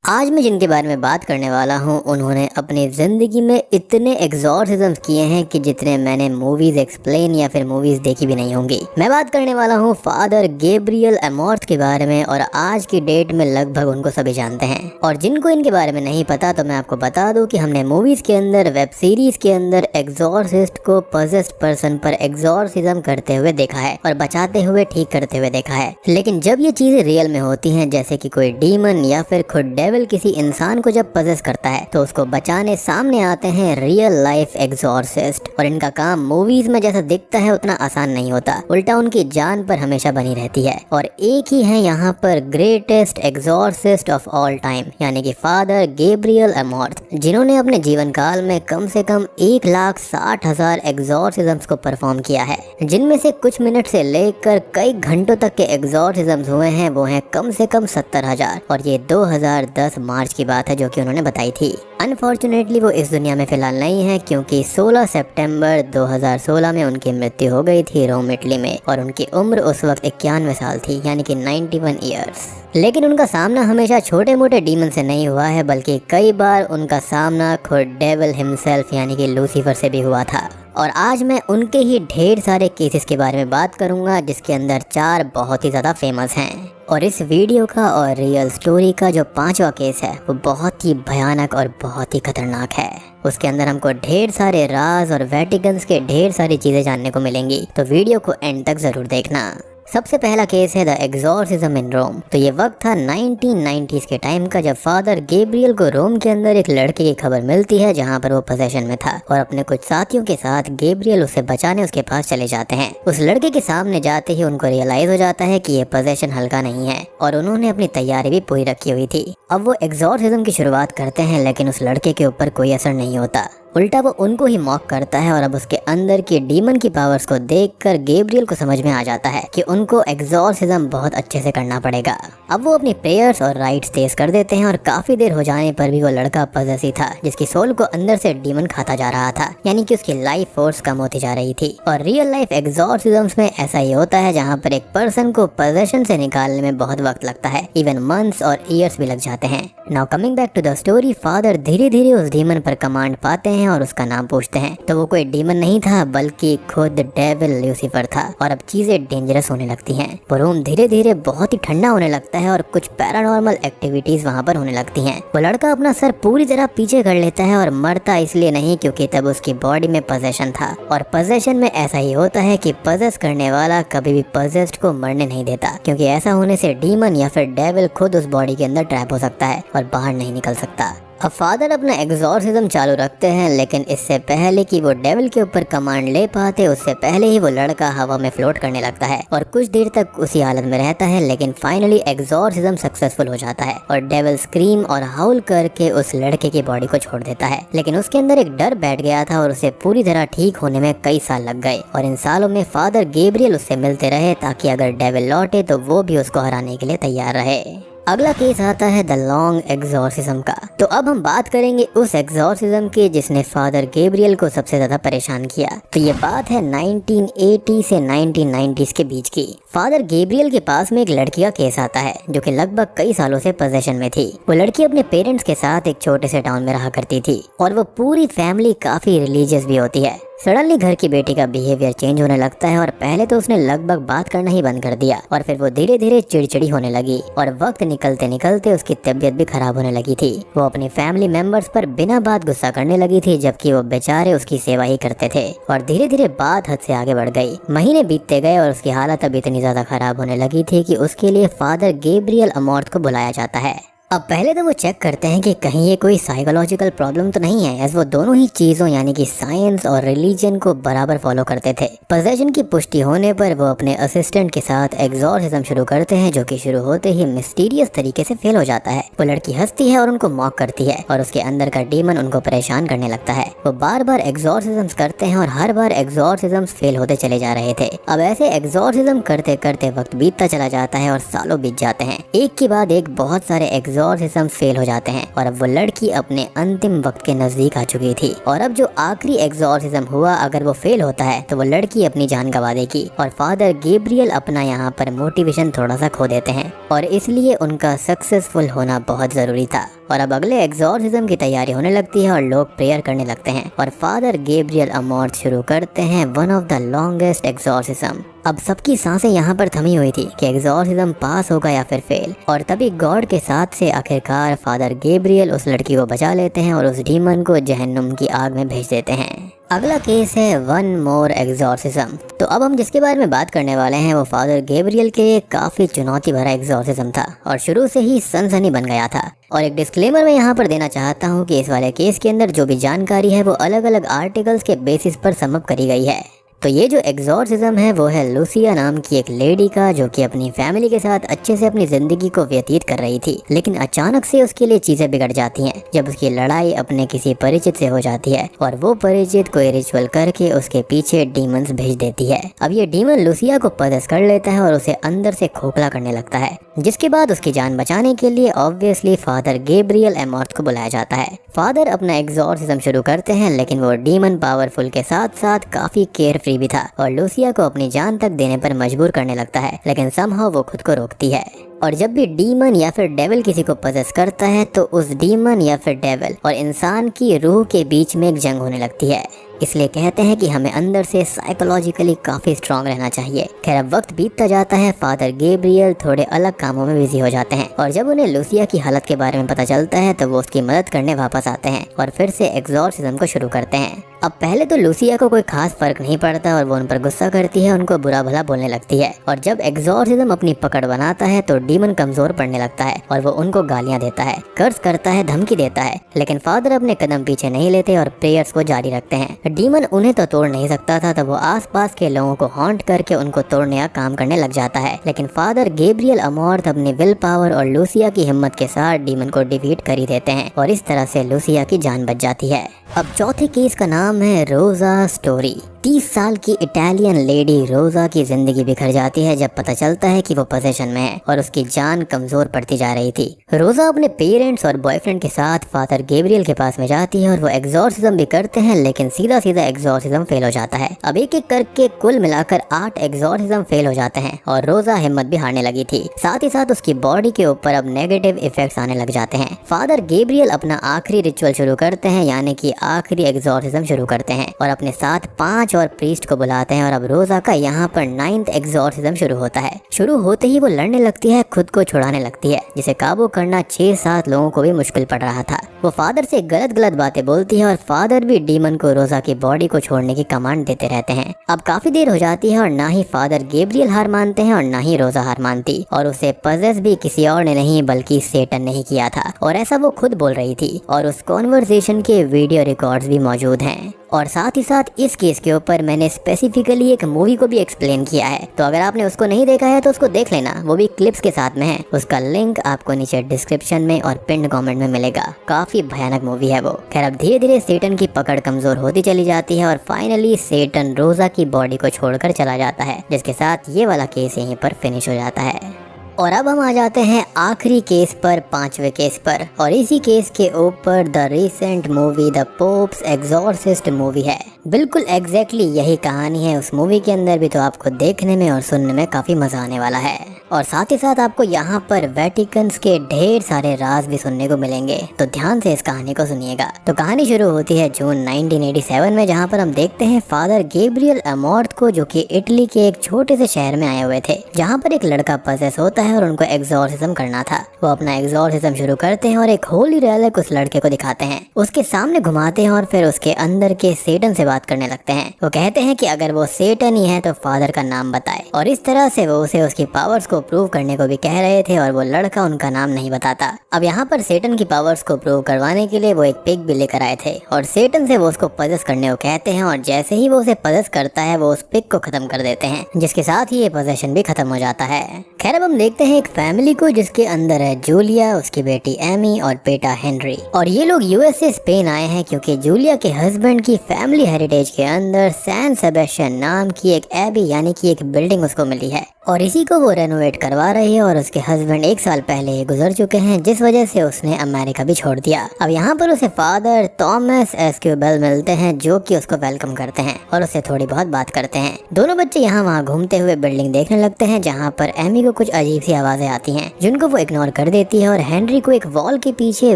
आज मैं जिनके बारे में बात करने वाला हूँ उन्होंने अपनी ज़िंदगी में इतने एग्जॉर्सिज्म्स किए हैं कि जितने मैंने मूवीज़ एक्सप्लेन या फिर मूवीज़ देखी भी नहीं होंगी। मैं बात करने वाला हूँ फादर गैब्रियल अमॉर्थ के बारे में और आज की डेट में लगभग उनको सभी जानते हैं। और जिनको इनके बारे में नहीं पता तो मैं आपको बता दूं कि हमने मूवीज़ के अंदर, वेब सीरीज़ के अंदर एग्जॉर्सिस्ट को पजेस्ड पर्सन पर एग्जॉर्सिज्म करते हुए देखा है और बचाते हुए ठीक करते हुए देखा है। लेकिन जब ये चीज़ें रियल में होती हैं, जैसे कि कोई डीमन या फिर खुद डेविल किसी इंसान को जब पजेस करता है तो उसको बचाने सामने आते हैं रियल लाइफ एग्जॉर्सिस्ट। और इनका काम मूवीज में जैसा दिखता है उतना आसान नहीं होता, उल्टा उनकी जान पर हमेशा बनी रहती है। और एक ही है यहाँ पर greatest Exorcist of all time, यानी कि फादर गैब्रियल अमॉर्थ, जिन्होंने अपने जीवन काल में कम से कम 1,60,000 एग्जॉर्सिज्म्स को परफॉर्म किया है, जिनमें से कुछ मिनट से लेकर कई घंटों तक के एग्जॉर्सिज्म्स हुए हैं वो हैं कम से कम 70,000। और ये 2010 मार्च की बात है जो कि उन्होंने बताई थी। अनफॉर्चुनेटली वो इस दुनिया में फिलहाल नहीं है, क्योंकि 16 सितंबर 2016 में उनकी मृत्यु हो गई थी रोम, इटली में। और उनकी उम्र उस वक्त 91 साल थी, यानी कि 91 ईयर्स। लेकिन उनका सामना हमेशा छोटे मोटे डीमन से नहीं हुआ है, बल्कि कई बार उनका सामना खुद डेविल हिमसेल्फ यानी कि लूसीफर से भी हुआ था। और आज मैं उनके ही ढेर सारे केसेस के बारे में बात करूंगा, जिसके अंदर 4 बहुत ही ज़्यादा फेमस हैं। और इस वीडियो का और रियल स्टोरी का जो 5वां केस है वो बहुत ही भयानक और बहुत ही खतरनाक है। उसके अंदर हमको ढेर सारे राज और वेटिकन्स के ढेर सारी चीज़ें जानने को मिलेंगी, तो वीडियो को एंड तक ज़रूर देखना। सबसे पहला केस है द एग्जॉर्सिज्म इन रोम। तो ये वक्त था 1990s के टाइम का, जब फादर गैब्रियल को रोम के अंदर एक लड़के की खबर मिलती है जहां पर वो पोजेशन में था। और अपने कुछ साथियों के साथ गैब्रियल उसे बचाने उसके पास चले जाते हैं। उस लड़के के सामने जाते ही उनको रियलाइज हो जाता है कि ये पोजेशन हल्का नहीं है और उन्होंने अपनी तैयारी भी पूरी रखी हुई थी। अब वो एग्जॉर्सिज्म की शुरुआत करते हैं, लेकिन उस लड़के के ऊपर कोई असर नहीं होता, उल्टा वो उनको ही मॉक करता है। और अब उसके अंदर की डीमन की पावर्स को देखकर गैब्रियल को समझ में आ जाता है कि उनको एग्जॉर्सिज्म बहुत अच्छे से करना पड़ेगा। अब वो अपनी प्रेयर्स और राइट्स तेज कर देते हैं और काफी देर हो जाने पर भी वो लड़का पजेस ही था, जिसकी सोल को अंदर से डीमन खाता जा रहा था, यानी कि उसकी लाइफ फोर्स कम होती जा रही थी। और रियल लाइफ एग्जॉर्सिज्म्स में ऐसा ही होता है, जहाँ पर एक पर्सन को पोजेशन से निकालने में बहुत वक्त लगता है, इवन मंथ्स और ईयर्स भी लग जाते हैं। Now coming back to the story, father धीरे धीरे उस डीमन पर कमांड पाते हैं और उसका नाम पूछते हैं। तो वो कोई डीमन नहीं था, बल्कि खुद डेविल लूसीफर था। और अब चीजें डेंजरस होने लगती हैं। वो रूम धीरे धीरे बहुत ही ठंडा होने लगता है और कुछ पैरानॉर्मल एक्टिविटीज वहाँ पर होने लगती हैं। वो लड़का अपना सर पूरी तरह पीछे कर लेता है और मरता इसलिए नहीं क्योंकि तब उसकी बॉडी में पोजेशन था। और पोजेशन में ऐसा ही होता है कि पजेस करने वाला कभी भी पजेस्ड को मरने नहीं देता, क्योंकि ऐसा होने से डीमन या फिर डेविल खुद उस बॉडी के अंदर ट्रैप हो सकता है और बाहर नहीं निकल सकता। अब फादर अपना एग्जॉर्सिज्म चालू रखते हैं, लेकिन इससे पहले कि वो डेविल के ऊपर कमांड ले पाते उससे पहले ही वो लड़का हवा में फ्लोट करने लगता है और कुछ देर तक उसी हालत में रहता है। लेकिन फाइनली एग्जॉर्सिज्म सक्सेसफुल हो जाता है और डेविल स्क्रीम और हाउल करके उस लड़के की बॉडी को छोड़ देता है। लेकिन उसके अंदर एक डर बैठ गया था और उसे पूरी तरह ठीक होने में कई साल लग गए। और इन सालों में फादर गैब्रियल उससे मिलते रहे ताकि अगर डेविल लौटे तो वो भी उसको हराने के लिए तैयार रहे। अगला केस आता है द लॉन्ग एग्जॉर्सिज्म का। तो अब हम बात करेंगे उस एग्जॉर्सिज्म की जिसने फादर गैब्रियल को सबसे ज्यादा परेशान किया। तो ये बात है 1980 से 1990s के बीच की। फादर गैब्रियल के पास में एक लड़की का केस आता है जो कि लगभग कई सालों से पोजेशन में थी। वो लड़की अपने पेरेंट्स के साथ एक छोटे से टाउन में रहा करती थी और वो पूरी फैमिली काफी रिलीजियस भी होती है। सडनली घर की बेटी का बिहेवियर चेंज होने लगता है और पहले तो उसने लगभग बात करना ही बंद कर दिया और फिर वो धीरे धीरे चिड़चिड़ी होने लगी और वक्त निकलते निकलते उसकी तबीयत भी खराब होने लगी थी। वो अपने फैमिली मेंबर्स पर बिना बात गुस्सा करने लगी थी, जबकि वो बेचारे उसकी सेवा ही करते थे। और धीरे धीरे बात हद से आगे बढ़ गई। महीने बीतते गए और उसकी हालत अब इतनी ज्यादा खराब होने लगी थी कि उसके लिए फादर गैब्रियल अमॉर्थ को बुलाया जाता है। अब पहले तो वो चेक करते हैं कि कहीं ये कोई साइकोलॉजिकल प्रॉब्लम तो नहीं है, एज वो दोनों ही चीज़ों यानी कि साइंस और रिलीजन को बराबर फॉलो करते थे। पोजेशन की पुष्टि होने पर वो अपने असिस्टेंट के साथ एग्जॉर्सिज्म शुरू करते हैं, जो कि शुरू होते ही मिस्टीरियस तरीके से फेल हो जाता है। वो लड़की हंसती है और उनको मॉक करती है और उसके अंदर का डीमन उनको परेशान करने लगता है। वो बार बार एग्जॉर्सिज्म करते हैं और हर बार एग्जॉर्सिज्म फेल होते चले जा रहे थे। अब ऐसे एग्जॉर्सिज्म करते करते वक्त बीतता चला जाता है और सालों बीत जाते हैं। एक के बाद एक बहुत सारे एग्जॉर्सिज्म फेल हो जाते हैं और अब वो लड़की अपने अंतिम वक्त के नजदीक आ चुकी थी। और अब जो आखिरी एग्जॉर्सिज्म हुआ, अगर वो फेल होता है तो वो लड़की अपनी जान गंवा देगी और फादर गैब्रियल अपना यहाँ पर मोटिवेशन थोड़ा सा खो देते हैं और इसलिए उनका सक्सेसफुल होना बहुत जरूरी था। और अब अगले एग्जॉर्सिज्म की तैयारी होने लगती है और लोग प्रेयर करने लगते हैं और फादर गैब्रियल अमॉर्थ शुरू करते हैं one of the longest exorcism. अब सबकी सांसें यहाँ पर थमी हुई थी कि एग्जॉर्सिज्म पास होगा या फिर फेल, और तभी गॉड के साथ से आखिरकार फादर गैब्रियल उस लड़की को बचा लेते हैं और उस डीमन को जहन्नुम की आग में भेज देते हैं। अगला केस है वन मोर एग्जॉर्सिज्म। तो अब हम जिसके बारे में बात करने वाले हैं वो फादर गैब्रियल के काफी चुनौती भरा एग्जॉर्सिज्म था और शुरू से ही सनसनी बन गया था। और एक डिस्क्लेमर मैं यहाँ पर देना चाहता हूँ कि इस वाले केस के अंदर जो भी जानकारी है वो अलग अलग आर्टिकल्स के बेसिस पर समअप करी गई है। तो ये जो एग्जॉर्सिज्म है वो है लूसिया नाम की एक लेडी का, जो कि अपनी फैमिली के साथ अच्छे से अपनी जिंदगी को व्यतीत कर रही थी, लेकिन अचानक से उसके लिए चीजें बिगड़ जाती हैं जब उसकी लड़ाई अपने किसी परिचित से हो जाती है और वो परिचित कोई रिचुअल करके उसके पीछे डीमंस भेज देती है। अब ये डीमन लूसिया को पजेस कर लेता है और उसे अंदर से खोखला करने लगता है, जिसके बाद उसकी जान बचाने के लिए ऑब्वियसली फादर गैब्रियल अमॉर्थ को बुलाया जाता है। फादर अपना एग्जॉर्सिज्म शुरू करते हैं, लेकिन वो डीमन पावरफुल के साथ साथ काफी केयर फ्री भी था और लूसिया को अपनी जान तक देने पर मजबूर करने लगता है, लेकिन समहाउ वो खुद को रोकती है। और जब भी डीमन या फिर डेविल किसी को पजेस करता है तो उस डीमन या फिर डेविल और इंसान की रूह के बीच में एक जंग होने लगती है। इसलिए कहते हैं कि हमें अंदर से साइकोलॉजिकली काफी स्ट्रांग रहना चाहिए। खैर अब वक्त बीतता जाता है, फादर गैब्रियल थोड़े अलग कामों में बिजी हो जाते हैं और जब उन्हें लूसिया की हालत के बारे में पता चलता है तो वो उसकी मदद करने वापस आते हैं और फिर से एग्जॉर्सिज्म को शुरू करते हैं। अब पहले तो लूसिया को कोई खास फर्क नहीं पड़ता और वो उन पर गुस्सा करती है, उनको बुरा भला बोलने लगती है। और जब एग्जॉर्सिज्म अपनी पकड़ बनाता है तो डीमन कमजोर पड़ने लगता है और वो उनको गालियां देता है, कर्ज करता है, धमकी देता है, लेकिन फादर अपने कदम पीछे नहीं लेते और प्रेयर्स को जारी रखते हैं। डीमन उन्हें तो तोड़ नहीं सकता था, तब वो आसपास के लोगों को हॉन्ट करके उनको तोड़ने का काम करने लग जाता है, लेकिन फादर गैब्रियल अमॉर्थ अपनी विल पावर और लूसिया की हिम्मत के साथ डीमन को डिफीट कर ही देते हैं और इस तरह से लूसिया की जान बच जाती है। अब चौथे केस का नाम है रोजा स्टोरी। 30 साल की इटालियन लेडी रोजा की जिंदगी बिखर जाती है जब पता चलता है कि वो पोजीशन में है और उसकी जान कमजोर पड़ती जा रही थी। रोजा अपने पेरेंट्स और बॉयफ्रेंड के साथ फादर गैब्रियल के पास में जाती है और वो एग्जॉर्सिज्म भी करते हैं, लेकिन सीधा सीधा एग्जॉर्सिज्म फेल हो जाता है। अब एक एक करके कुल मिलाकर 8 एग्जॉर्सिज्म फेल हो जाते हैं और रोजा हिम्मत भी हारने लगी थी। साथ ही साथ उसकी बॉडी के ऊपर अब नेगेटिव इफेक्ट्स आने लग जाते हैं। फादर गैब्रियल अपना आखिरी रिचुअल शुरू करते हैं, यानी कि आखिरी एग्जॉर्सिज्म शुरू करते हैं और अपने साथ 5 और प्रीस्ट को बुलाते हैं और अब रोजा का यहाँ पर 9th एग्जॉर्सिज्म शुरू होता है। शुरू होते ही वो लड़ने लगती है, खुद को छुड़ाने लगती है, जिसे काबू करना 6-7 लोगों को भी मुश्किल पड़ रहा था। वो फादर से गलत गलत बातें बोलती है और फादर भी डीमन को रोजा की बॉडी को छोड़ने की कमांड देते रहते हैं। अब काफी देर हो जाती है और ना ही फादर गैब्रियल हार मानते हैं और ना ही रोजा हार मानती, और उसे पजेस भी किसी और ने नहीं बल्कि सेटन ने ही किया था और ऐसा वो खुद बोल रही थी। और उस कॉन्वर्सेशन के वीडियो रिकॉर्ड्स भी मौजूद हैं। और साथ ही साथ इस केस के ऊपर मैंने स्पेसिफिकली एक मूवी को भी एक्सप्लेन किया है, तो अगर आपने उसको नहीं देखा है तो उसको देख लेना, वो भी क्लिप्स के साथ में है। उसका लिंक आपको नीचे डिस्क्रिप्शन में और पिन कमेंट में मिलेगा। काफी भयानक मूवी है वो। खैर अब धीरे धीरे सेटन की पकड़ कमजोर होती चली जाती है और फाइनली सेटन रोजा की बॉडी को छोड़कर चला जाता है, जिसके साथ ये वाला केस यहीं पर फिनिश हो जाता है। और अब हम आ जाते हैं आखिरी केस पर, 5वें केस पर, और इसी केस के ऊपर the recent movie the pops Exorcist movie है। बिल्कुल एग्जैक्टली यही कहानी है उस मूवी के अंदर भी, तो आपको देखने में और सुनने में काफी मजा आने वाला है। और साथ ही साथ आपको यहाँ पर वेटिकन्स के ढेर सारे राज भी सुनने को मिलेंगे, तो ध्यान से इस कहानी को सुनिएगा। तो कहानी शुरू होती है जून 1987 में, जहाँ पर हम देखते हैं फादर गैब्रियल अमॉर्थ को, जो कि इटली के एक छोटे से शहर में आए हुए थे, जहाँ पर एक लड़का पजेस होता है और उनको एग्जॉर्सिज्म करना था। वो अपना एग्जॉर्सिज्म शुरू करते हैं और एक होली रेलिक उस लड़के को दिखाते हैं, उसके सामने घुमाते हैं और फिर उसके अंदर के सेटन से बात करने लगते हैं। वो कहते हैं कि अगर वो सेटन ही है तो फादर का नाम बताए, और इस तरह से वो उसे उसकी पावर्स को प्रूव करने को भी कह रहे थे और वो लड़का उनका नाम नहीं बताता। अब यहाँ पर सेटन की पावर्स को प्रूव करवाने के लिए वो एक पिग भी लेकर आए थे और सेटन से वो उसको पजेस करने को कहते हैं, और जैसे ही वो उसे पजेस करता है वो उस पिग को खत्म कर देते हैं, जिसके साथ ही ये पोजेशन भी खत्म हो जाता है। खैर अब हम देखते हैं एक फैमिली को, जिसके अंदर है जूलिया, उसकी बेटी एमी और बेटा हेनरी। और ये लोग यूएस से स्पेन आए हैं क्योंकि जूलिया के हस्बैंड की फैमिली हेरिटेज के अंदर सैन सेबेस्टियन नाम की एक एबी यानी कि एक बिल्डिंग उसको मिली है, और इसी को वो रेनोवेट करवा रही है और उसके हस्बैंड 1 साल पहले ही गुजर चुके हैं, जिस वजह से उसने अमेरिका भी छोड़ दिया। अब यहाँ पर उसे फादर थॉमस एस्क्यू बेल मिलते हैं, जो कि उसको वेलकम करते हैं और उससे थोड़ी बहुत बात करते हैं। दोनों बच्चे यहाँ वहाँ घूमते हुए बिल्डिंग देखने लगते हैं, जहाँ पर एमी को कुछ अजीब सी आवाजें आती हैं, जिनको वो इग्नोर कर देती है। और हेनरी को एक वॉल के पीछे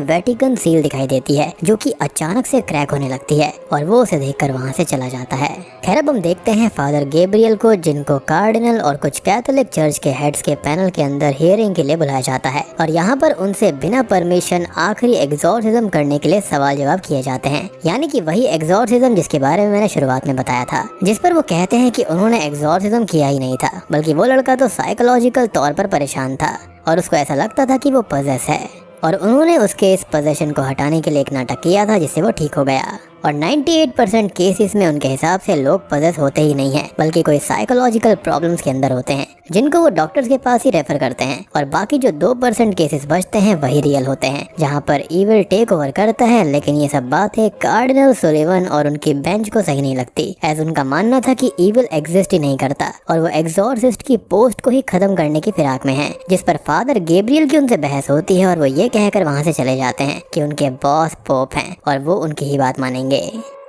वेटिकन सील दिखाई देती है, जो कि अचानक से क्रैक होने लगती है और वो उसे देखकर वहाँ से चला जाता है। खैर अब हम देखते हैं फादर गैब्रियल को, जिनको कार्डिनल और कुछ कैथोलिक चर्च के हेड्स के पैनल के अंदर हियरिंग के लिए बुलाया जाता है और यहाँ पर उनसे बिना परमिशन आखिरी एग्जॉर्सिज्म करने के लिए सवाल जवाब किए जाते हैं, यानी कि वही एग्जॉर्सिज्म जिसके बारे में मैंने शुरुआत में बताया था, जिस पर वो कहते हैं कि उन्होंने एग्जॉर्सिज्म किया ही नहीं था, बल्कि वो लड़का तो साइकोलॉजिकल तौर पर परेशान था और उसको ऐसा लगता था कि वो पजेस है और उन्होंने उसके इस पोजेशन को हटाने के लिए एक नाटक किया था, जिससे वो ठीक हो गया। और 98% केसेस में उनके हिसाब से लोग पजेस होते ही नहीं हैं, बल्कि कोई साइकोलॉजिकल प्रॉब्लम्स के अंदर होते हैं, जिनको वो डॉक्टर्स के पास ही रेफर करते हैं। और बाकी जो 2% केसेस बचते हैं वही रियल होते हैं, जहाँ पर इविल टेक ओवर करता है। लेकिन ये सब बातें कार्डिनल सुलिवन और उनकी बेंच को सही नहीं लगती, ऐसा उनका मानना था कि इविल एग्जिस्ट ही नहीं करता और वो एग्जॉर्सिस्ट की पोस्ट को ही खत्म करने की फिराक में है, जिस पर फादर गैब्रियल की उनसे बहस होती है और वो ये कहकर वहाँ से चले जाते हैं कि उनके बॉस पोप हैं और वो उनकी ही बात मानेंगे।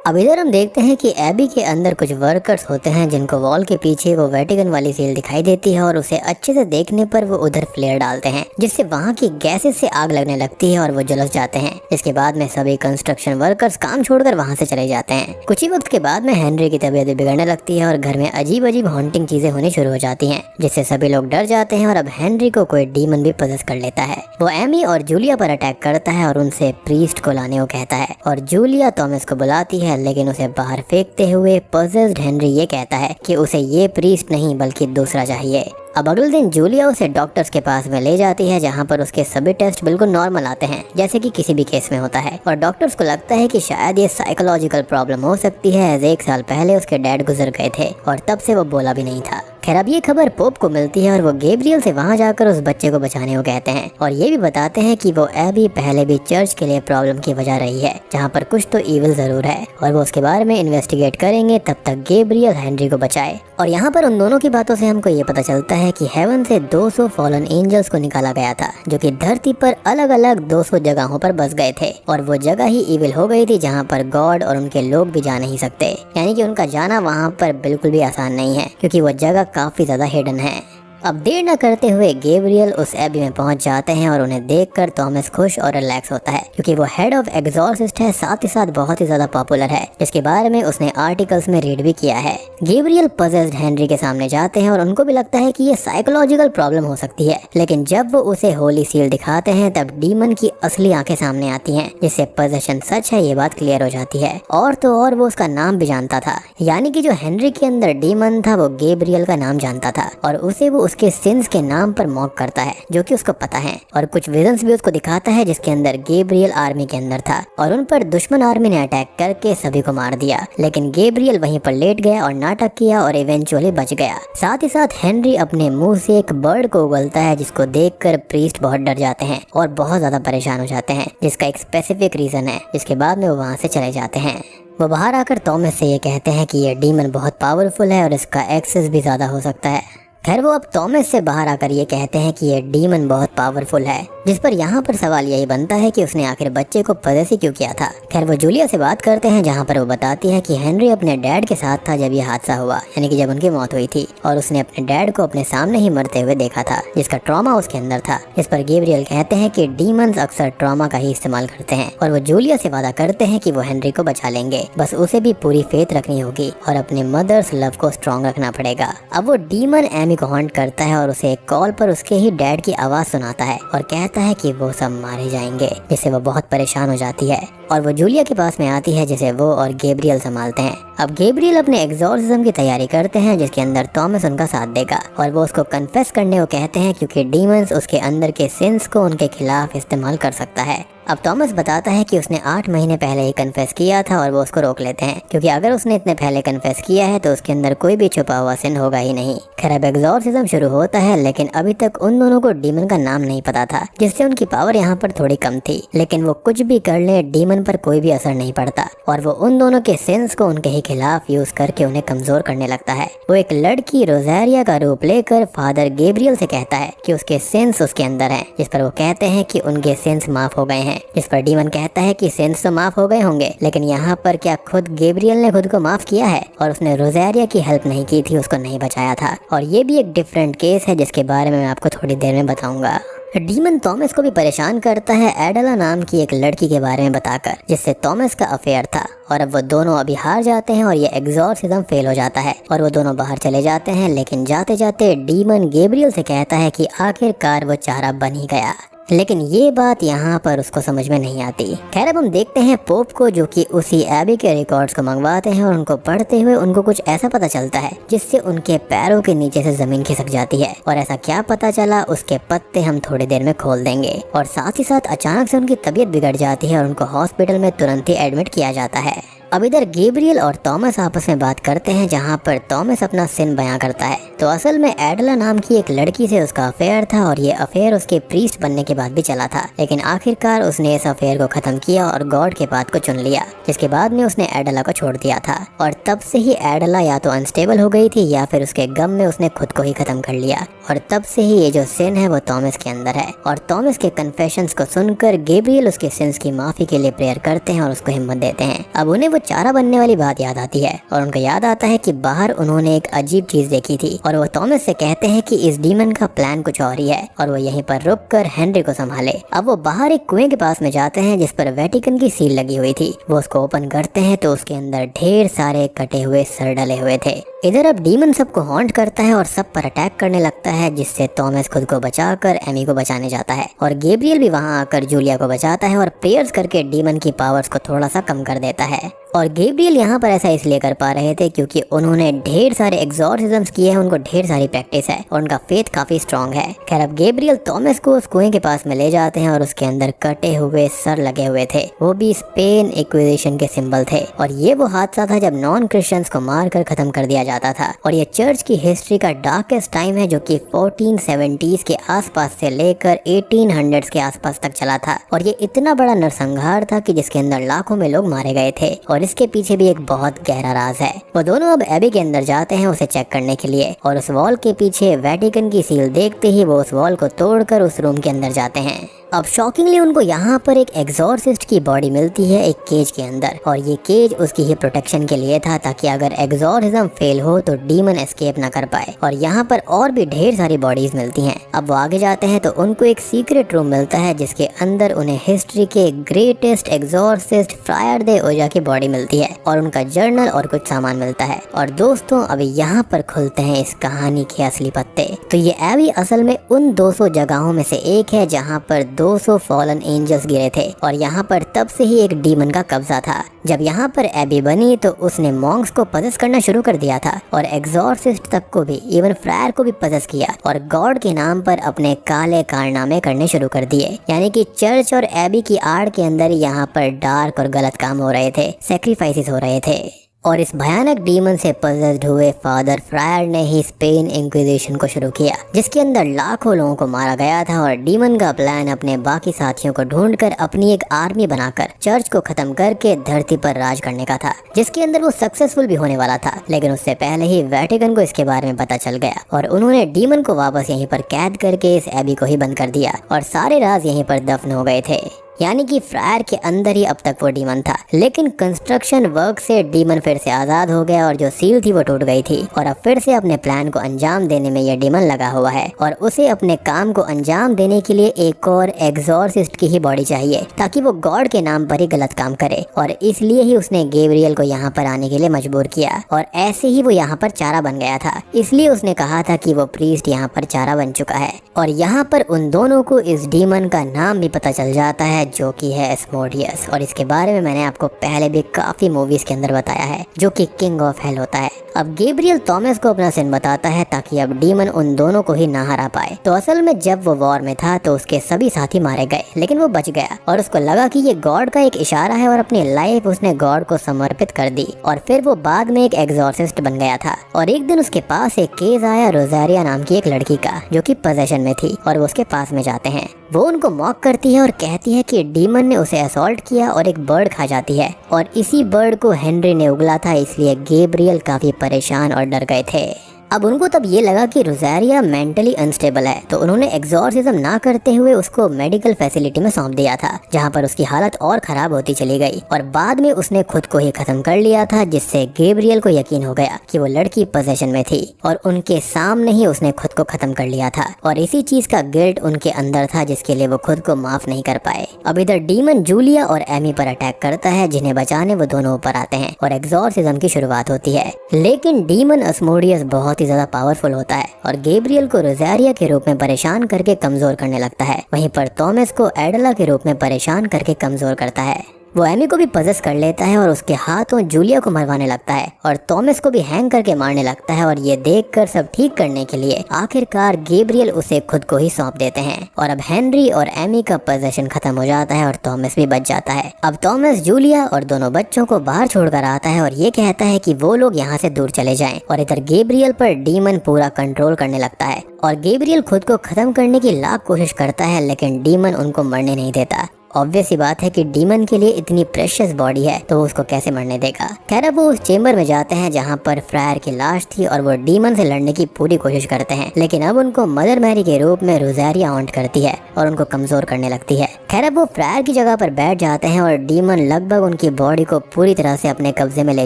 अब इधर हम देखते हैं कि एबी के अंदर कुछ वर्कर्स होते हैं, जिनको वॉल के पीछे वो वेटिकन वाली सील दिखाई देती है और उसे अच्छे से देखने पर वो उधर फ्लेयर डालते हैं, जिससे वहाँ की गैसेस से आग लगने लगती है और वो झुलस जाते हैं। इसके बाद में सभी कंस्ट्रक्शन वर्कर्स काम छोड़कर वहाँ से चले जाते हैं। कुछ ही वक्त के बाद में हेनरी की तबीयत बिगड़ने लगती है और घर में अजीब अजीब हॉन्टिंग चीजें होनी शुरू हो जाती हैं, जिससे सभी लोग डर जाते हैं और अब हेनरी को कोई डीमन भी पजेस कर लेता है। वो एमी और जूलिया पर अटैक करता है और उनसे प्रीस्ट को लाने को कहता है और जूलिया थॉमस को बुलाती है, लेकिन उसे बाहर फेंकते हुए पजेस्ड हेनरी ये कहता है कि उसे ये प्रीस्ट नहीं बल्कि दूसरा चाहिए। अब अगले दिन जूलिया उसे डॉक्टर्स के पास में ले जाती है, जहाँ पर उसके सभी टेस्ट बिल्कुल नॉर्मल आते हैं, जैसे कि किसी भी केस में होता है। और डॉक्टर्स को लगता है कि शायद ये साइकोलॉजिकल प्रॉब्लम हो सकती है, एज 1 साल पहले उसके डैड गुजर गए थे और तब से वो बोला भी नहीं था। खैर अब ये खबर पोप को मिलती है और वो गैब्रियल से वहाँ जाकर उस बच्चे को बचाने को कहते हैं और ये भी बताते हैं कि वो एबी पहले भी चर्च के लिए प्रॉब्लम की वजह रही है, जहाँ पर कुछ तो इविल जरूर है और वो उसके बारे में इन्वेस्टिगेट करेंगे। तब तक गैब्रियल हेनरी को बचाए और यहाँ पर उन दोनों की बातों से हमको ये पता चलता है कि हेवन से 200 फॉलन एंजल्स को निकाला गया था, जो कि धरती पर अलग अलग 200 जगहों पर बस गए थे और वो जगह ही इविल हो गई थी, जहाँ पर गॉड और उनके लोग भी जा नहीं सकते, यानी कि उनका जाना वहाँ पर बिल्कुल भी आसान नहीं है, क्योंकि वो जगह काफी ज्यादा हिडन है। अब देर न करते हुए गैब्रियल उस एबी में पहुंच जाते हैं और उन्हें देखकर थॉमस खुश और रिलैक्स होता है, क्योंकि वो हेड ऑफ एग्जॉर्सिस्ट है, साथ ही साथ बहुत ही ज्यादा पॉपुलर है, जिसके बारे में उसने आर्टिकल्स में रीड भी किया है। गैब्रियल पजेस्ड हेनरी के सामने जाते हैं और उनको भी लगता है कि ये साइकोलॉजिकल प्रॉब्लम हो सकती है, लेकिन जब वो उसे होली सील दिखाते हैं तब डीमन की असली आंखें सामने आती हैं, जिससे पोजेशन सच है ये बात क्लियर हो जाती है। और तो और वो उसका नाम भी जानता था, यानी कि जो हेनरी के अंदर डीमन था वो गैब्रियल का नाम जानता था और उसे वो उसके सिंस के नाम पर मॉक करता है, जो कि उसको पता है। और कुछ विजन्स भी उसको दिखाता है, जिसके अंदर गैब्रियल आर्मी के अंदर था और उन पर दुश्मन आर्मी ने अटैक करके सभी को मार दिया, लेकिन गैब्रियल वहीं पर लेट गया और नाटक किया और इवेंचुअली बच गया। साथ ही साथ हेनरी अपने मुंह से एक बर्ड को उगलता है, जिसको देखकर प्रीस्ट बहुत डर जाते हैं और बहुत ज्यादा परेशान हो जाते हैं, जिसका एक स्पेसिफिक रीजन है, जिसके बाद में वो वहाँ से चले जाते हैं। वो बाहर आकर थॉमस से ये कहते हैं कि ये डीमन बहुत पावरफुल है और इसका एक्सेस भी ज्यादा हो सकता है। खैर वो अब थॉमस से बाहर आकर ये कहते हैं कि ये डीमन बहुत पावरफुल है, जिस पर यहाँ पर सवाल यही बनता है कि उसने आखिर बच्चे को पजेस ही क्यों किया था। खैर वो जूलिया से बात करते हैं, जहाँ पर वो बताती है कि हेनरी अपने डैड के साथ था जब ये हादसा हुआ, यानी कि जब उनकी मौत हुई थी, और उसने अपने डैड को अपने सामने ही मरते हुए देखा था, जिसका ट्रॉमा उसके अंदर था। इस पर गैब्रियल कहते हैं कि डीमंस अक्सर ट्रॉमा का ही इस्तेमाल करते हैं और वो जूलिया से वादा करते हैं कि वो हेनरी को बचा लेंगे, बस उसे भी पूरी फेथ रखनी होगी और अपने मदर्स लव को स्ट्रॉन्ग रखना पड़ेगा। अब वो डीमन एमी को हॉन्ट करता है और उसे एक कॉल पर उसके ही डैड की आवाज सुनाता है और कहता है कि वो सब मारे जाएंगे, जिससे वो बहुत परेशान हो जाती है और वो जूलिया के पास में आती है, जिसे वो और गैब्रियल संभालते हैं। अब गैब्रियल अपने एग्जॉर्सिज्म की तैयारी करते हैं, जिसके अंदर थॉमस उनका साथ देगा और वो उसको कन्फेस करने को कहते हैं, क्योंकि डीमंस उसके अंदर के सिंस को उनके खिलाफ इस्तेमाल कर सकता है। अब थॉमस बताता है कि उसने 8 महीने पहले ही कन्फेस किया था और वो उसको रोक लेते हैं, क्योंकि अगर उसने इतने पहले कन्फेस किया है तो उसके अंदर कोई भी छुपा हुआ सिन होगा ही नहीं। खैर अब एग्जॉर्सिज्म शुरू होता है, लेकिन अभी तक उन दोनों को डीमन का नाम नहीं पता था, जिससे उनकी पावर यहाँ पर थोड़ी कम थी। लेकिन वो कुछ भी कर ले, डीमन पर कोई भी असर नहीं पड़ता और वो उन दोनों के सेंस को उनके ही खिलाफ यूज करके उन्हें कमजोर करने लगता है। वो एक लड़की रोज़ारिया का रूप लेकर फादर गैब्रियल से कहता है कि उसके सेंस उसके अंदर हैं, जिस पर वो कहते हैं कि उनके सेंस माफ हो गए हैं, जिस पर डीमन कहता है कि सेंस तो माफ हो गए होंगे, लेकिन यहाँ पर क्या खुद गैब्रियल ने खुद को माफ किया है और उसने रोज़ारिया की हेल्प नहीं की थी, उसको नहीं बचाया था। और ये भी एक डिफरेंट केस है जिसके बारे में मैं आपको थोड़ी देर में बताऊंगा। डीमन थॉमस को भी परेशान करता है एडला नाम की एक लड़की के बारे में बताकर, जिससे थॉमस का अफेयर था। और अब वो दोनों अभी हार जाते हैं और ये एग्जॉर्सिज्म फेल हो जाता है और वो दोनों बाहर चले जाते हैं। लेकिन जाते जाते डीमन गैब्रियल से कहता है कि आखिरकार वो चारा बन ही गया, लेकिन ये बात यहाँ पर उसको समझ में नहीं आती। खैर अब हम देखते हैं पोप को, जो कि उसी एबी के रिकॉर्ड्स को मंगवाते हैं और उनको पढ़ते हुए उनको कुछ ऐसा पता चलता है जिससे उनके पैरों के नीचे से जमीन खिसक जाती है। और ऐसा क्या पता चला उसके पत्ते हम थोड़ी देर में खोल देंगे। और साथ ही साथ अचानक से उनकी तबीयत बिगड़ जाती है और उनको हॉस्पिटल में तुरंत ही एडमिट किया जाता है। अब इधर गैब्रियल और थॉमस आपस में बात करते हैं, जहाँ पर थॉमस अपना सिन बयां करता है। तो असल में एडला नाम की एक लड़की से उसका अफेयर था और ये अफेयर उसके प्रीस्ट बनने के बाद भी चला था, लेकिन आखिरकार उसने इस अफेयर को खत्म किया और गॉड के पाथ को चुन लिया, जिसके बाद में उसने एडला को छोड़ दिया था। और तब से ही एडला या तो अनस्टेबल हो गई थी या फिर उसके गम में उसने खुद को ही खत्म कर लिया। और तब से ही ये जो सिन है वो थॉमस के अंदर है। और थॉमस के कन्फेशंस को सुनकर गैब्रियल उसके सिंस की माफी के लिए प्रेयर करते हैं और उसको हिम्मत देते हैं। अब उन्हें वो चारा बनने वाली बात याद आती है और उनको याद आता है कि बाहर उन्होंने एक अजीब चीज देखी थी और वो थॉमस से कहते हैं कि इस डीमन का प्लान कुछ और ही है और वो यहीं पर रुककर हेनरी को संभाले। अब वो बाहर एक कुएं के पास में जाते हैं जिस पर वेटिकन की सील लगी हुई थी। वो उसको ओपन करते हैं तो उसके अंदर ढेर सारे कटे हुए सर डले हुए थे। इधर अब डीमन सबको हॉन्ट करता है और सब पर अटैक करने लगता है, जिससे थॉमस खुद को बचाकर एमी को बचाने जाता है और गैब्रियल भी वहां आकर जूलिया को बचाता है और प्रेयर्स करके डीमन की पावर्स को थोड़ा सा कम कर देता है। और गैब्रियल यहाँ पर ऐसा इसलिए कर पा रहे थे क्योंकि उन्होंने ढेर सारे एग्जॉर्सिज्म्स किए हैं, उनको ढेर सारी प्रैक्टिस है और उनका फेथ काफी स्ट्रांग है। खैर अब गैब्रियल थॉमस को उस कुएं के पास में ले जाते हैं और उसके अंदर कटे हुए सर लगे हुए थे, वो भी स्पेन इंक्विजिशन के सिंबल थे। और ये वो हादसा था जब नॉन क्रिश्चियंस को मारकर खत्म कर दिया जाता था और ये चर्च की हिस्ट्री का डार्केस्ट टाइम है, जो कि 1470s के आसपास से लेकर 1800s के आसपास तक चला था। और ये इतना बड़ा नरसंहार था कि जिसके अंदर लाखों में लोग मारे गए थे और इसके पीछे भी एक बहुत गहरा राज है। वो दोनों अब एबी के अंदर जाते हैं उसे चेक करने के लिए और उस वॉल के पीछे वेटिकन की सील देखते ही वो उस वॉल को तोड़कर उस रूम के अंदर जाते हैं। अब शॉकिंगली उनको यहाँ पर एक एग्जॉर्सिस्ट की बॉडी मिलती है एक केज के अंदर और ये केज उसकी ही प्रोटेक्शन के लिए था, ताकि अगर एग्जॉर्सिज्म फेल हो तो डीमन एस्केप ना कर पाए। और यहाँ पर और भी ढेर सारी बॉडीज मिलती हैं। अब वो आगे जाते हैं तो उनको एक सीक्रेट रूम मिलता है जिसके अंदर उन्हें हिस्ट्री के ग्रेटेस्ट एग्जॉर्सिस्ट फ्रायर दे ओजा की बॉडी मिलती है और उनका जर्नल और कुछ सामान मिलता है। और दोस्तों अभी यहाँ पर खुलते हैं इस कहानी के असली पत्ते। तो ये एबी असल में उन 200 जगहों में से एक है जहाँ पर 200 फॉलन एंजल्स गिरे थे और यहाँ पर तब से ही एक डीमन का कब्जा था। जब यहाँ पर एबी बनी तो उसने मॉन्क्स को पजेस करना शुरू कर दिया था और एग्जॉर्सिस्ट तक को भी, इवन फ्रायर को भी पजेस किया और गॉड के नाम पर अपने काले कारनामे करने शुरू कर दिए। यानी कि चर्च और एबी की आड़ के अंदर यहाँ पर डार्क और गलत काम हो रहे थे, सैक्रिफाइसेस हो रहे थे। और इस भयानक डीमन से पजेस्ड हुए फादर फ्रायर ने ही स्पेन इंक्विजिशन को शुरू किया, जिसके अंदर लाखों लोगों को मारा गया था। और डीमन का प्लान अपने बाकी साथियों को ढूंढकर अपनी एक आर्मी बनाकर चर्च को खत्म करके धरती पर राज करने का था, जिसके अंदर वो सक्सेसफुल भी होने वाला था। लेकिन उससे पहले ही वेटिकन को इसके बारे में पता चल गया और उन्होंने डीमन को वापस यहीं पर कैद करके इस एबी को ही बंद कर दिया और सारे राज यहीं पर दफन हो गए थे। यानी कि फ्रायर के अंदर ही अब तक वो डीमन था, लेकिन कंस्ट्रक्शन वर्क से डीमन फिर से आजाद हो गया और जो सील थी वो टूट गई थी और अब फिर से अपने प्लान को अंजाम देने में यह डीमन लगा हुआ है और उसे अपने काम को अंजाम देने के लिए एक और एग्जॉर्सिस्ट की ही बॉडी चाहिए, ताकि वो गॉड के नाम पर ही गलत काम करे। और इसलिए ही उसने गैब्रियल को यहाँ पर आने के लिए मजबूर किया और ऐसे ही वो यहाँ पर चारा बन गया था। इसलिए उसने कहा था कि वो प्रीस्ट यहाँ पर चारा बन चुका है। और यहाँ पर उन दोनों को इस डीमन का नाम भी पता चल जाता है, जो कि है एस्मोडियस। और इसके बारे में मैंने आपको पहले भी काफी मूवीज के अंदर बताया है, जो कि किंग ऑफ हेल होता है। अब गैब्रियल थॉमस को अपना सिन बताता है ताकि अब डीमन उन दोनों को ही ना हरा पाए। तो असल में जब वो वॉर में था तो उसके सभी साथी मारे गए, लेकिन वो बच गया और उसको लगा कि ये गॉड का एक इशारा है और अपनी लाइफ उसने गॉड को समर्पित कर दी। और फिर वो बाद में एक एग्जॉर्सिस्ट बन गया था। और एक दिन उसके पास एक केस आया रोजारिया नाम की एक लड़की का, जो कि पोजेशन में थी, और वो उसके पास में जाते हैं। वो उनको मॉक करती है और कहती है कि डीमन ने उसे असॉल्ट किया और एक बर्ड खा जाती है, और इसी बर्ड को हेनरी ने उगला था, इसलिए गैब्रियल काफी परेशान और डर गए थे। अब उनको तब ये लगा कि रोजारिया मेंटली अनस्टेबल है, तो उन्होंने एग्जॉर्सिज्म ना करते हुए उसको मेडिकल फैसिलिटी में सौंप दिया था, जहाँ पर उसकी हालत और खराब होती चली गई। और बाद में उसने खुद को ही खत्म कर लिया था, जिससे गैब्रियल को यकीन हो गया कि वो लड़की पोजेशन में थी, और उनके सामने ही उसने खुद को खत्म कर लिया था। और इसी चीज का गिल्ट उनके अंदर था, जिसके लिए वो खुद को माफ नहीं कर पाए। अब इधर डीमन जूलिया और एमी पर अटैक करता है, जिन्हें बचाने वो दोनों ऊपर आते हैं और एग्जॉर्सिज्म की शुरुआत होती है। लेकिन डीमन अस्मोडियस बहुत ज्यादा पावरफुल होता है और गैब्रियल को रोजारिया के रूप में परेशान करके कमजोर करने लगता है। वहीं पर थॉमस को एडला के रूप में परेशान करके कमजोर करता है। वो एमी को भी पजेस कर लेता है और उसके हाथों जूलिया को मरवाने लगता है और थॉमस को भी हैंग करके मारने लगता है। और ये देखकर सब ठीक करने के लिए आखिरकार गैब्रियल उसे खुद को ही सौंप देते हैं और अब हेनरी और एमी का पोजेशन खत्म हो जाता है और थॉमस भी बच जाता है। अब थॉमस जूलिया और दोनों बच्चों को बाहर छोड़कर आता है और ये कहता है कि वो लोग यहाँ से दूर चले जाएं। और इधर गैब्रियल पर डीमन पूरा कंट्रोल करने लगता है और गैब्रियल खुद को खत्म करने की लाख कोशिश करता है, लेकिन डीमन उनको मरने नहीं देता। ऑब्वियस सी बात है कि डीमन के लिए इतनी प्रेशियस बॉडी है तो वो उसको कैसे मरने देगा। खैर अब वो उस चेम्बर में जाते हैं जहाँ पर फ्रायर की लाश थी और वो डीमन से लड़ने की पूरी कोशिश करते हैं, लेकिन अब उनको मदर मैरी के रूप में रोजारिया हॉन्ट करती है और उनको कमजोर करने लगती है। खैर अब वो फ्रायर की जगह पर बैठ जाते हैं और डीमन लगभग उनकी बॉडी को पूरी तरह से अपने कब्जे में ले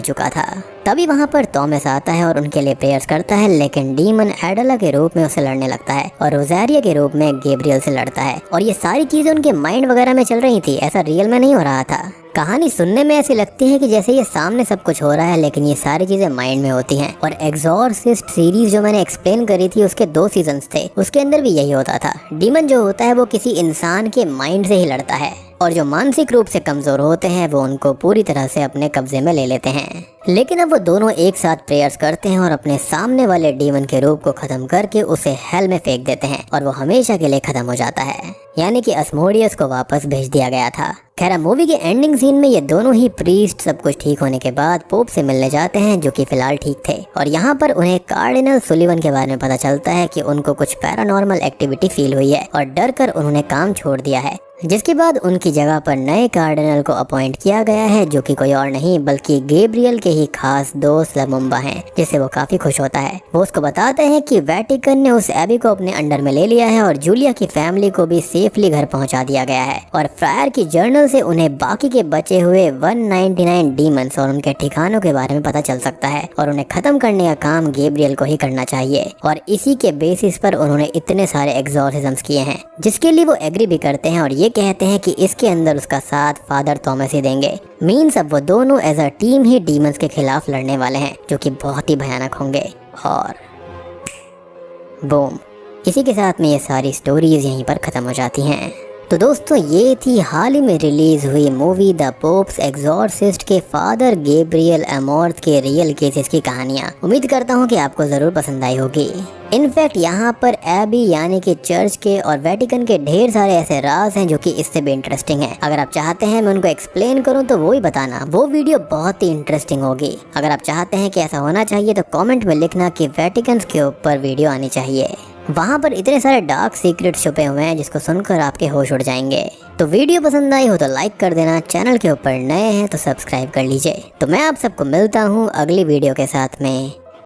चुका था। तभी वहाँ पर थॉमस आता है और उनके लिए प्रेयर्स करता है, लेकिन डीमन एडला के रूप में उससे लड़ने लगता है और रोजारिया के रूप में गैब्रियल से लड़ता है। और ये सारी चीजें उनके माइंड वगैरह में चल रही थी, ऐसा रियल में नहीं हो रहा था। कहानी सुनने में ऐसी लगती है कि जैसे ये सामने सब कुछ हो रहा है, लेकिन ये सारी चीजें माइंड में होती हैं। और एग्जॉर्सिस्ट सीरीज जो मैंने एक्सप्लेन करी थी उसके 2 सीजन्स थे, उसके अंदर भी यही होता था। डीमन जो होता है वो किसी इंसान के माइंड से ही लड़ता है और जो मानसिक रूप से कमजोर होते हैं वो उनको पूरी तरह से अपने कब्जे में ले लेते हैं। लेकिन अब वो दोनों एक साथ प्रेयर्स करते हैं और अपने सामने वाले डीमन के रूप को खत्म करके उसे हेल में फेंक देते हैं और वो हमेशा के लिए खत्म हो जाता है, यानी कि अस्मोडियस को वापस भेज दिया गया था। खैर मूवी के एंडिंग सीन में ये दोनों ही प्रीस्ट सब कुछ ठीक होने के बाद पोप से मिलने जाते हैं, जो कि फिलहाल ठीक थे। और यहाँ पर उन्हें कार्डिनल सुलिवन के बारे में पता चलता है कि उनको कुछ पैरानॉर्मल एक्टिविटी फील हुई है और डर कर उन्होंने काम छोड़ दिया है, जिसके बाद उनकी जगह पर नए कार्डिनल को अपॉइंट किया गया है, जो कि कोई और नहीं बल्कि गैब्रियल के ही खास दोस्त लमुम्बा हैं, जिससे वो काफी खुश होता है। वो उसको बताते हैं कि वेटिकन ने उस एबी को अपने अंडर में ले लिया है और जूलिया की फैमिली को भी सेफली घर पहुंचा दिया गया है। और फ्रायर की जर्नल से उन्हें बाकी के बचे हुए 199 डीमंस और उनके ठिकानों के बारे में पता चल सकता है और उन्हें खत्म करने का काम गैब्रियल को ही करना चाहिए। और इसी के बेसिस पर उन्होंने इतने सारे एग्जॉर्सिज्म्स किए हैं, जिसके लिए वो एग्री भी करते हैं और ये कहते हैं कि इसके अंदर उसका साथ फादर थॉमस ही देंगे। मीन्स अब वो दोनों एज अ टीम ही डीमंस के खिलाफ लड़ने वाले हैं, जो कि बहुत ही भयानक होंगे। और बूम, इसी के साथ में ये सारी स्टोरीज यहीं पर खत्म हो जाती हैं। तो दोस्तों ये थी हाल ही में रिलीज हुई मूवी द पोप्स एग्जॉर्सिस्ट के फादर गैब्रियल अमोर्थ के रियल केसेस की कहानियाँ। उम्मीद करता हूँ कि आपको जरूर पसंद आई होगी। इनफैक्ट यहाँ पर एबी यानी कि चर्च के और वेटिकन के ढेर सारे ऐसे राज हैं जो कि इससे भी इंटरेस्टिंग है। अगर आप चाहते हैं मैं उनको एक्सप्लेन करूँ तो वो ही बताना, वो वीडियो बहुत ही इंटरेस्टिंग होगी। अगर आप चाहते हैं कि ऐसा होना चाहिए तो कमेंट में लिखना कि वेटिकन के ऊपर वीडियो आनी चाहिए। वहाँ पर इतने सारे डार्क सीक्रेट छुपे हुए हैं जिसको सुनकर आपके होश उड़ जाएंगे। तो वीडियो पसंद आई हो तो लाइक कर देना, चैनल के ऊपर नए हैं तो सब्सक्राइब कर लीजिए। तो मैं आप सबको मिलता हूँ अगली वीडियो के साथ में।